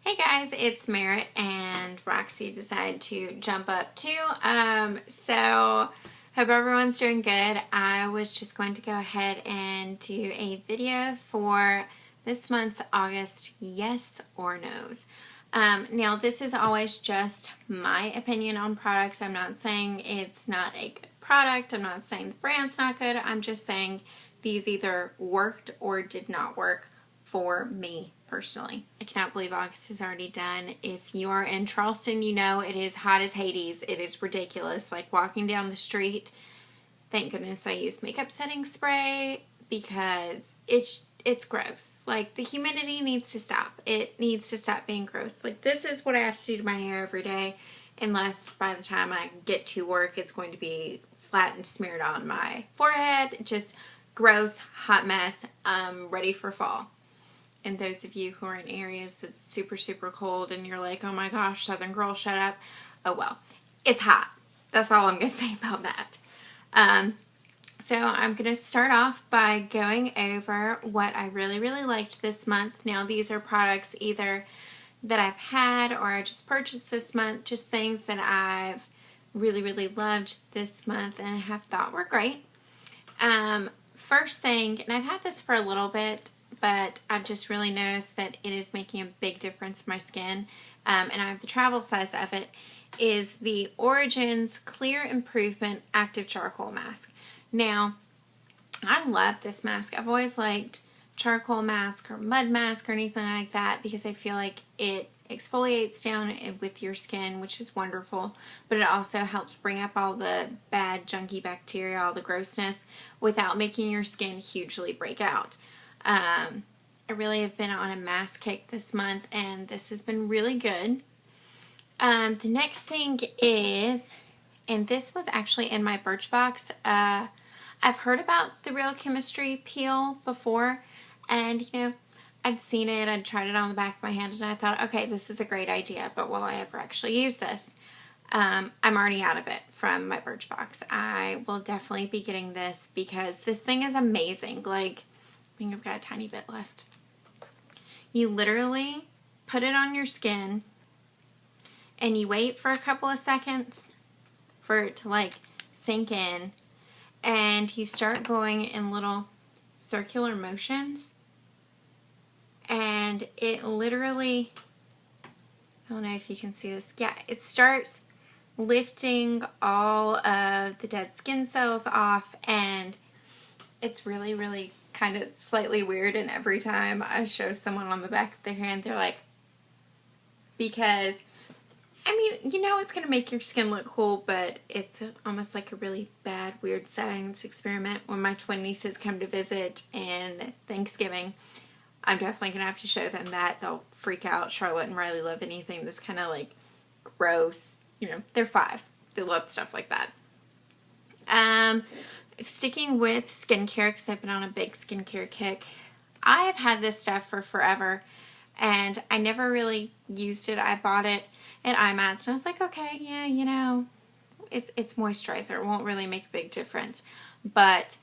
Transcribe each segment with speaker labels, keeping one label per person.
Speaker 1: Hey guys, it's Merritt and Roxy decided to jump up too. So hope everyone's doing good. I was just going to go ahead and do a video for this month's August yes or no's. Now this is always just my opinion on products. I'm not saying it's not a good product. I'm not saying the brand's not good. I'm just saying these either worked or did not work for me personally. I cannot believe August is already done. If you are in Charleston, you know it is hot as Hades. It is ridiculous. Like walking down the street, thank goodness I used makeup setting spray because it's gross. Like the humidity needs to stop. It needs to stop being gross. Like this is what I have to do to my hair every day, unless by the time I get to work it's going to be flat and smeared on my forehead. Just gross, hot mess. Ready for fall. And those of you who are in areas that's super cold and you're like, oh my gosh, Southern girl, shut up. Oh well, it's hot. That's all I'm going to say about that. So I'm going to start off by going over what I really liked this month. Now these are products either that I've had or I just purchased this month. Just things that I've really loved this month and have thought were great. First thing, and I've had this for a little bit, but I've just really noticed that it is making a big difference in my skin, and I have the travel size of it, is the Origins Clear Improvement Active Charcoal Mask. Now, I love this mask. I've always liked charcoal mask or mud mask or anything like that because I feel like it exfoliates down with your skin, which is wonderful, but it also helps bring up all the bad, junky bacteria, all the grossness, without making your skin hugely break out. I really have been on a mask kick this month, and this has been really good. The next thing is, and this was actually in my Birchbox, I've heard about the Real Chemistry peel before, and you know, I'd seen it, I'd tried it on the back of my hand, and I thought, okay, this is a great idea, but will I ever actually use this? I'm already out of it from my Birchbox. I will definitely be getting this because this thing is amazing. Like, I think I've got a tiny bit left. You literally put it on your skin and you wait for a couple of seconds for it to like sink in, and you start going in little circular motions, and it literally, I don't know if you can see this, yeah, it starts lifting all of the dead skin cells off, and it's really kind of slightly weird. And every time I show someone on the back of their hand, they're like, because I mean, you know, it's going to make your skin look cool, but it's almost like a really bad, weird science experiment. When my twin nieces come to visit in Thanksgiving, I'm definitely going to have to show them that. They'll freak out. Charlotte and Riley love anything that's kind of like gross. You know, they're 5. They love stuff like that. Sticking with skincare, because I've been on a big skincare kick. I've had this stuff for forever, and I never really used it. I bought it at IMATS, and I was like, okay, yeah, you know, it's moisturizer. It won't really make a big difference. But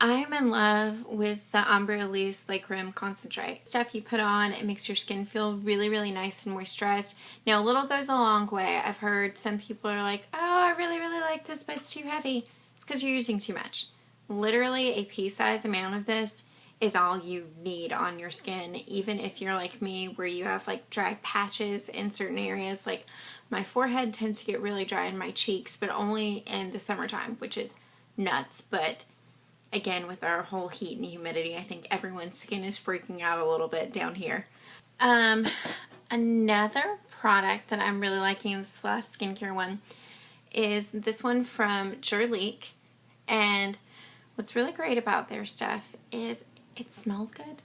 Speaker 1: I'm in love with the Embryolisse Lait Creme Concentre. Stuff you put on, it makes your skin feel really nice and moisturized. Now, a little goes a long way. I've heard some people are like, oh, I really like this, but it's too heavy. It's because you're using too much. Literally, a pea-sized amount of this is all you need on your skin, even if you're like me, where you have like dry patches in certain areas. Like my forehead tends to get really dry in my cheeks, but only in the summertime, which is nuts. But again, with our whole heat and humidity, I think everyone's skin is freaking out a little bit down here. Another product that I'm really liking, this last skincare one, is this one from Jurlique. And what's really great about their stuff is it smells good.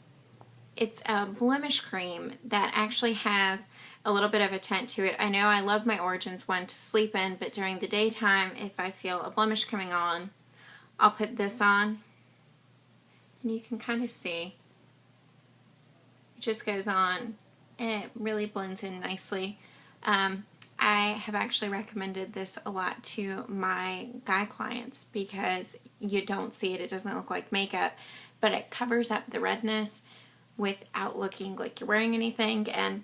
Speaker 1: It's a Blemish cream that actually has a little bit of a tint to it. I know I love my Origins one to sleep in, but during the daytime, if I feel a blemish coming on, I'll put this on, and you can kind of see it just goes on, and it really blends in nicely. I have actually recommended this a lot to my guy clients because you don't see it. It doesn't look like makeup, but it covers up the redness without looking like you're wearing anything, and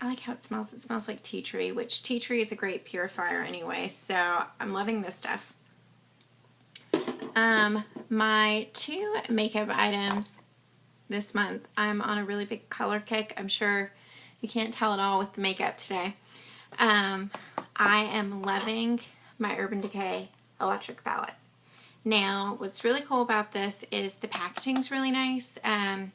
Speaker 1: I like how it smells. It smells like tea tree, which tea tree is a great purifier anyway, so I'm loving this stuff. My 2 makeup items this month, I'm on a really big color kick. I'm sure you can't tell at all with the makeup today. I am loving my Urban Decay electric palette. Now, what's really cool about this is the packaging's really nice. I'm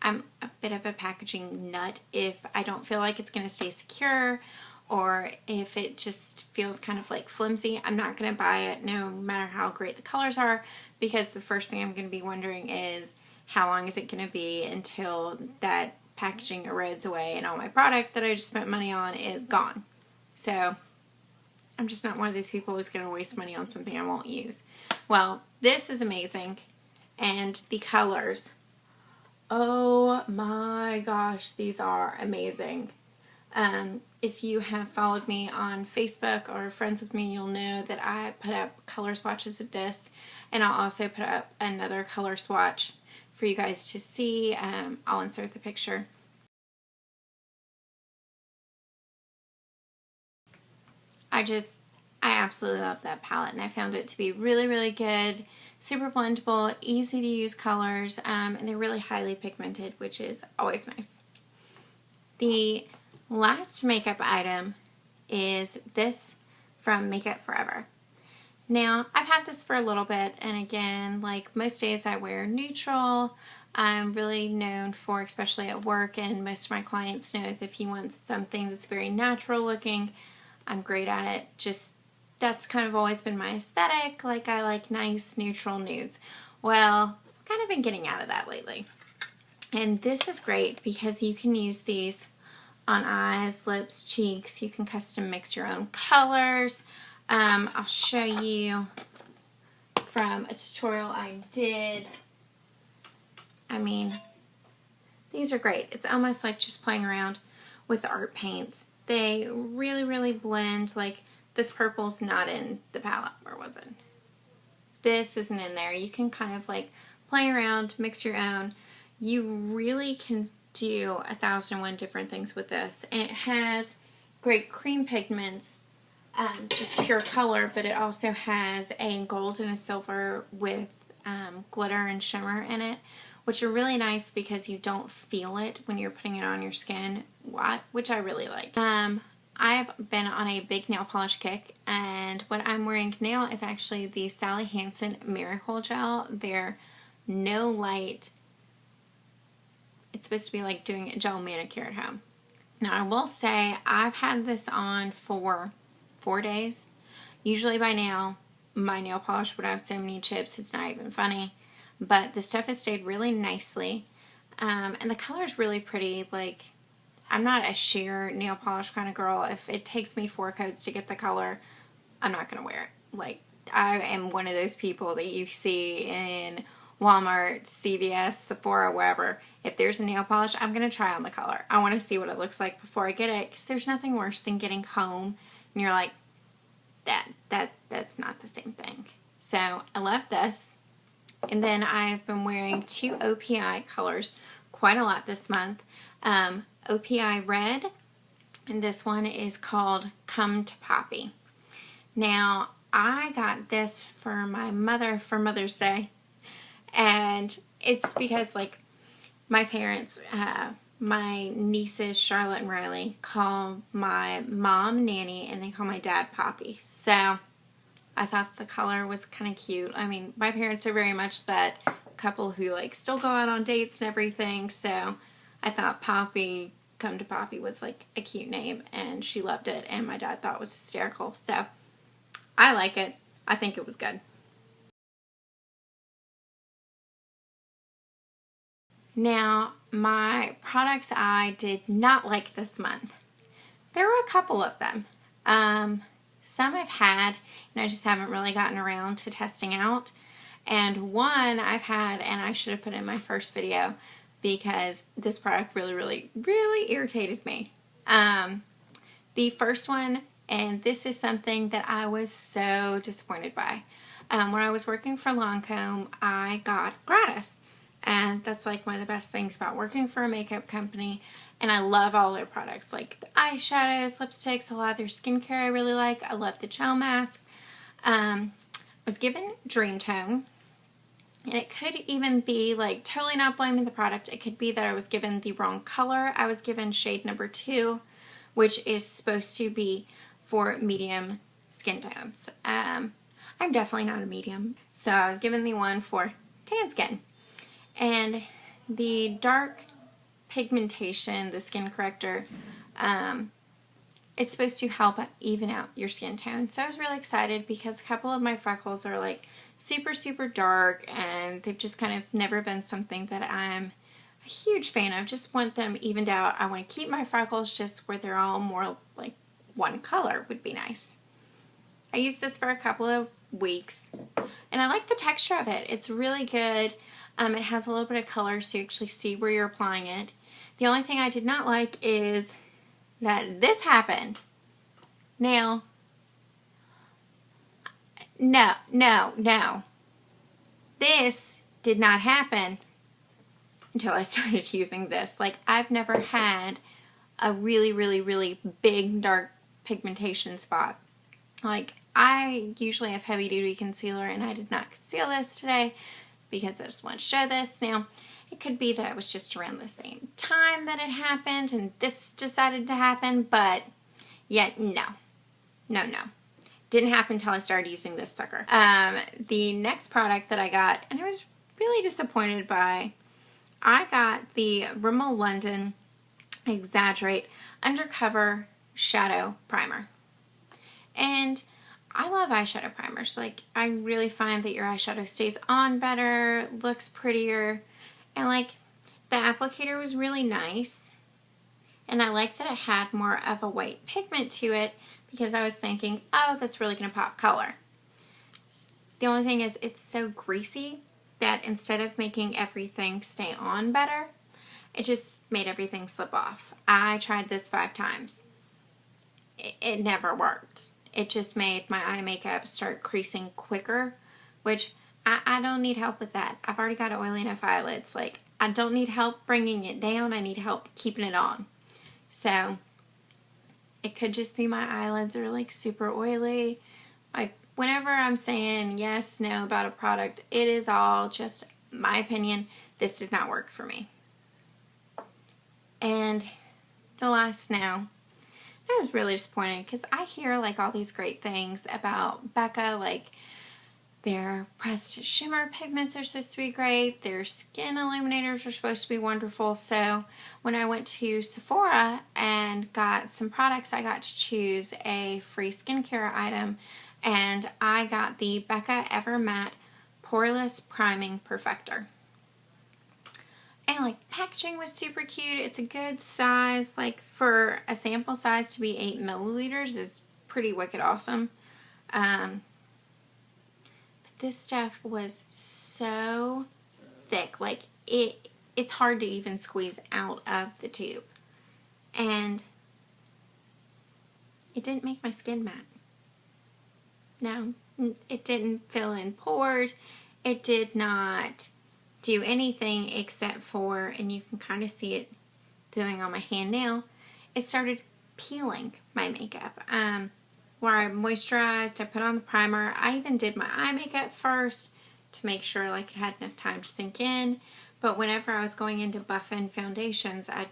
Speaker 1: a bit of a packaging nut. If I don't feel like it's going to stay secure, or if it just feels kind of like flimsy, I'm not going to buy it no matter how great the colors are, because the first thing I'm going to be wondering is how long is it going to be until that packaging erodes away and all my product that I just spent money on is gone. So I'm just not one of those people who's going to waste money on something I won't use. Well, this is amazing, and the colors, oh my gosh, these are amazing. If you have followed me on Facebook or friends with me, you'll know that I put up color swatches of this, and I'll also put up another color swatch for you guys to see. I'll insert the picture. I absolutely love that palette, and I found it to be really, really good, super blendable, easy to use colors, and they're really highly pigmented, which is always nice. The last makeup item is this from Makeup Forever. Now, I've had this for a little bit, and again, like most days I wear neutral. I'm really known for, especially at work, and most of my clients know that if you want something that's very natural looking, I'm great at it. Just, that's kind of always been my aesthetic. Like, I like nice neutral nudes. Well, I've kind of been getting out of that lately. And this is great because you can use these on eyes, lips, cheeks. You can custom mix your own colors. I'll show you from a tutorial I did. I mean, these are great. It's almost like just playing around with art paints. They really, really blend. Like, this purple's not in the palette. Where was it? This isn't in there. You can kind of like play around, mix your own. You really can do 1,001 different things with this. And it has great cream pigments, just pure color, but it also has a gold and a silver with glitter and shimmer in it, which are really nice because you don't feel it when you're putting it on your skin, which I really like. I've been on a big nail polish kick, and what I'm wearing now is actually the Sally Hansen Miracle Gel. They're no light. It's supposed to be like doing a gel manicure at home. Now, I will say I've had this on for 4 days. Usually by now, my nail polish would have so many chips, it's not even funny. But the stuff has stayed really nicely. And the color is really pretty. Like, I'm not a sheer nail polish kind of girl. If it takes me 4 coats to get the color, I'm not going to wear it. Like, I am one of those people that you see in Walmart, CVS, Sephora, wherever. If there's a nail polish, I'm going to try on the color. I want to see what it looks like before I get it, because there's nothing worse than getting home and you're like, that's not the same thing. So I love this. And then I've been wearing 2 OPI colors quite a lot this month. OPI Red, and this one is called Come to Poppy. Now, I got this for my mother for Mother's Day, and it's because, like, my parents, my nieces, Charlotte and Riley, call my mom Nanny, and they call my dad Poppy. So I thought the color was kind of cute. I mean, my parents are very much that couple who, like, still go out on dates and everything, so I thought Poppy, Come to Poppy was, like, a cute name, and she loved it, and my dad thought it was hysterical. So I like it. I think it was good. Now, my products I did not like this month. There were a couple of them. Some I've had, and I just haven't really gotten around to testing out. And one I've had, and I should have put in my first video, because this product really, really, really irritated me. The first one, and this is something that I was so disappointed by. When I was working for Lancome, I got gratis. And that's like one of the best things about working for a makeup company. And I love all their products, like the eyeshadows, lipsticks, a lot of their skincare I really like. I love the gel mask. I was given Dream Tone. And it could even be, like, totally not blaming the product. It could be that I was given the wrong color. I was given shade number 2, which is supposed to be for medium skin tones. I'm definitely not a medium. So I was given the one for tan skin. And the dark pigmentation, the skin corrector, it's supposed to help even out your skin tone. So I was really excited because a couple of my freckles are, like, super dark, and they've just kind of never been something that I'm a huge fan of. Just want them evened out. I want to keep my freckles just where they're all more like one color would be nice. I used this for a couple of weeks, and I like the texture of it. It's really good. It has a little bit of color, so you actually see where you're applying it. The only thing I did not like is that this happened. Now, no. This did not happen until I started using this. Like, I've never had a really big dark pigmentation spot. Like, I usually have heavy duty concealer, and I did not conceal this today because I just want to show this. Now, it could be that it was just around the same time that it happened and this decided to happen, but yet no. Didn't happen until I started using this sucker. The next product that I got, and I was really disappointed by, I got the Rimmel London Exaggerate Undercover Shadow Primer. And I love eyeshadow primers. Like, I really find that your eyeshadow stays on better, looks prettier, and like, the applicator was really nice. And I like that it had more of a white pigment to it, because I was thinking, oh, that's really going to pop color. The only thing is, it's so greasy that instead of making everything stay on better, it just made everything slip off. I tried this 5 times. It never worked. It just made my eye makeup start creasing quicker, which I don't need help with that. I've already got oily enough eyelids. Like, I don't need help bringing it down. I need help keeping it on. So it could just be my eyelids are, like, super oily. Like, whenever I'm saying yes, no about a product, it is all just my opinion. This did not work for me. And the last now, I was really disappointed because I hear, like, all these great things about Becca. Like, their pressed shimmer pigments are supposed to be great. Their skin illuminators are supposed to be wonderful. So when I went to Sephora and got some products, I got to choose a free skincare item. And I got the Becca Ever Matte Poreless Priming Perfector. And, like, packaging was super cute. It's a good size. Like, for a sample size to be 8 milliliters is pretty wicked awesome. But this stuff was so thick. Like, it's hard to even squeeze out of the tube. And it didn't make my skin matte. No, it didn't fill in pores. It did not do anything except for, and you can kind of see it doing on my hand now, it started peeling my makeup. Where I moisturized, I put on the primer. I even did my eye makeup first to make sure, like, it had enough time to sink in. But whenever I was going into buff-in foundations, I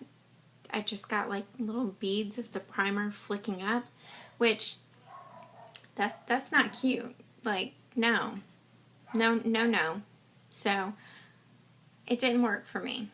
Speaker 1: just got, like, little beads of the primer flicking up, which that's not cute. Like, no. So it didn't work for me.